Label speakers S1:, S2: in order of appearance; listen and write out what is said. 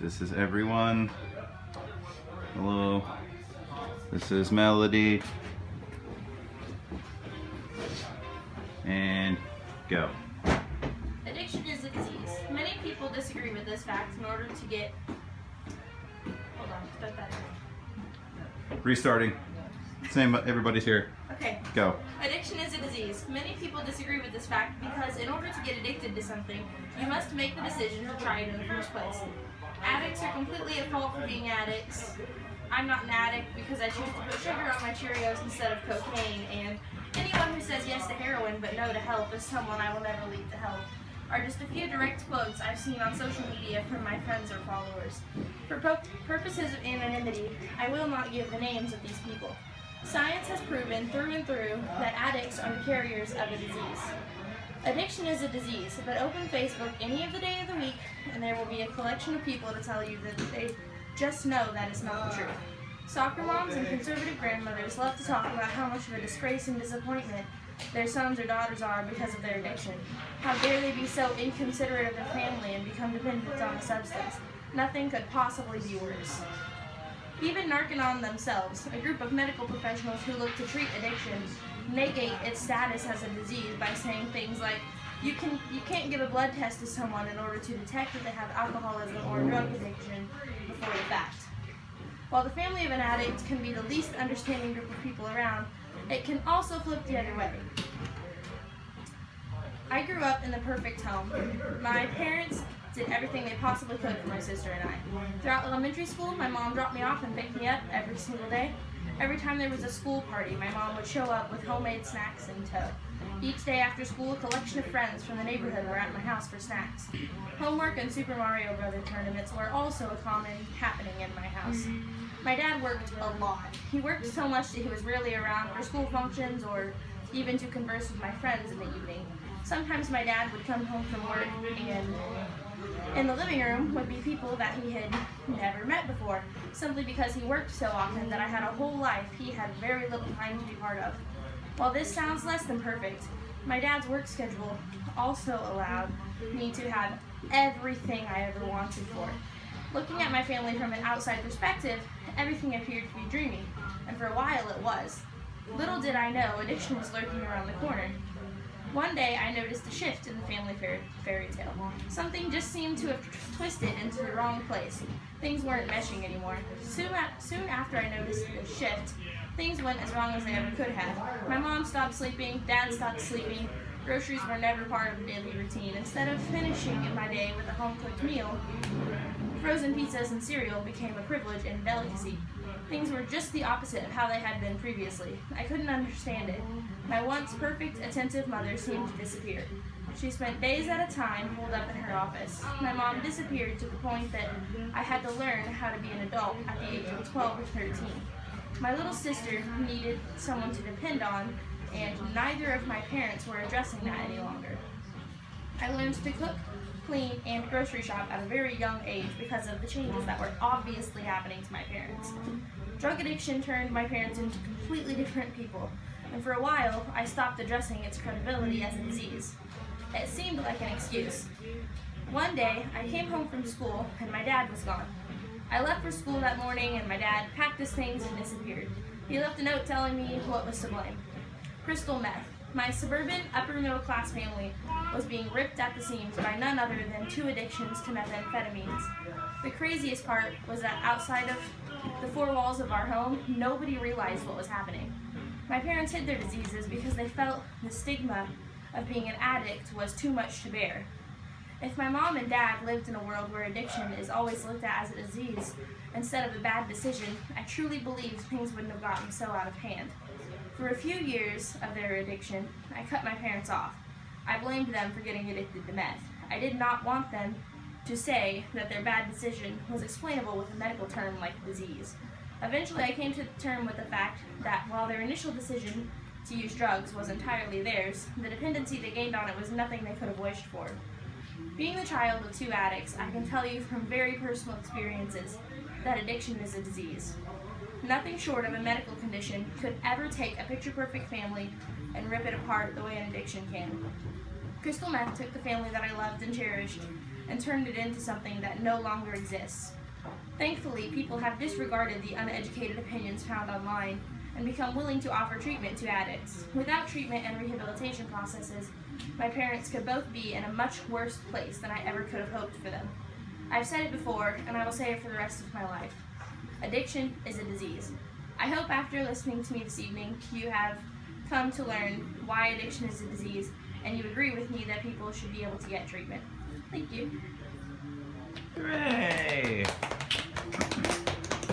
S1: This is everyone. Hello. This is Melody. And go.
S2: Addiction is a disease. Many people disagree with this fact in order to get... Hold on, start that again.
S1: Restarting. Same, everybody's here.
S2: Okay.
S1: Go.
S2: Addiction is a disease. Many people disagree with this fact because in order to get addicted to something, you must make the decision to try it in the first place. Addicts are completely at fault for being addicts. I'm not an addict because I choose to put sugar on my Cheerios instead of cocaine, and anyone who says yes to heroin but no to help is someone I will never lead to help, are just a few direct quotes I've seen on social media from my friends or followers. For purposes of anonymity, I will not give the names of these people. Science has proven through and through that addicts are the carriers of a disease. Addiction is a disease, but open Facebook any of the day of the week and there will be a collection of people to tell you that they just know that is not the truth. Soccer moms and conservative grandmothers love to talk about how much of a disgrace and disappointment their sons or daughters are because of their addiction. How dare they be so inconsiderate of their family and become dependent on the substance. Nothing could possibly be worse. Even Narconon themselves, a group of medical professionals who look to treat addiction, negate its status as a disease by saying things like, you can't give a blood test to someone in order to detect if they have alcoholism or drug addiction before the fact. While the family of an addict can be the least understanding group of people around, it can also flip the other way. I grew up in the perfect home. My parents did everything they possibly could for my sister and I. Throughout elementary school, my mom dropped me off and picked me up every single day. Every time there was a school party, my mom would show up with homemade snacks in tow. Each day after school, a collection of friends from the neighborhood were at my house for snacks. Homework and Super Mario Brothers tournaments were also a common happening in my house. My dad worked a lot. He worked so much that he was rarely around for school functions or even to converse with my friends in the evening. Sometimes my dad would come home from work and in the living room would be people that he had never met before, simply because he worked so often that I had a whole life he had very little time to be part of. While this sounds less than perfect, my dad's work schedule also allowed me to have everything I ever wanted for. Looking at my family from an outside perspective, everything appeared to be dreamy, and for a while it was. Little did I know addiction was lurking around the corner. One day I noticed a shift in the family fairy tale. Something just seemed to have twisted into the wrong place. Things weren't meshing anymore. Soon after I noticed the shift, things went as wrong as they ever could have. My mom stopped sleeping, dad stopped sleeping, groceries were never part of the daily routine. Instead of finishing my day with a home-cooked meal, frozen pizzas and cereal became a privilege and delicacy. Things were just the opposite of how they had been previously. I couldn't understand it. My once perfect, attentive mother seemed to disappear. She spent days at a time holed up in her office. My mom disappeared to the point that I had to learn how to be an adult at the age of 12 or 13. My little sister needed someone to depend on, and neither of my parents were addressing that any longer. I learned to cook, clean, and grocery shop at a very young age because of the changes that were obviously happening to my parents. Drug addiction turned my parents into completely different people, and for a while, I stopped addressing its credibility as a disease. It seemed like an excuse. One day, I came home from school, and my dad was gone. I left for school that morning, and my dad packed his things and disappeared. He left a note telling me what was to blame. Crystal meth. My suburban, upper-middle-class family was being ripped at the seams by none other than two addictions to methamphetamines. The craziest part was that outside of the four walls of our home, nobody realized what was happening. My parents hid their diseases because they felt the stigma of being an addict was too much to bear. If my mom and dad lived in a world where addiction is always looked at as a disease instead of a bad decision, I truly believe things wouldn't have gotten so out of hand. For a few years of their addiction, I cut my parents off. I blamed them for getting addicted to meth. I did not want them to say that their bad decision was explainable with a medical term like disease. Eventually, I came to terms with the fact that while their initial decision to use drugs was entirely theirs, the dependency they gained on it was nothing they could have wished for. Being the child of two addicts, I can tell you from very personal experiences that addiction is a disease. Nothing short of a medical condition could ever take a picture-perfect family and rip it apart the way an addiction can. Crystal meth took the family that I loved and cherished and turned it into something that no longer exists. Thankfully, people have disregarded the uneducated opinions found online and become willing to offer treatment to addicts. Without treatment and rehabilitation processes, my parents could both be in a much worse place than I ever could have hoped for them. I've said it before, and I will say it for the rest of my life. Addiction is a disease. I hope after listening to me this evening, you have come to learn why addiction is a disease, and you agree with me that people should be able to get treatment. Thank you.
S1: Hooray!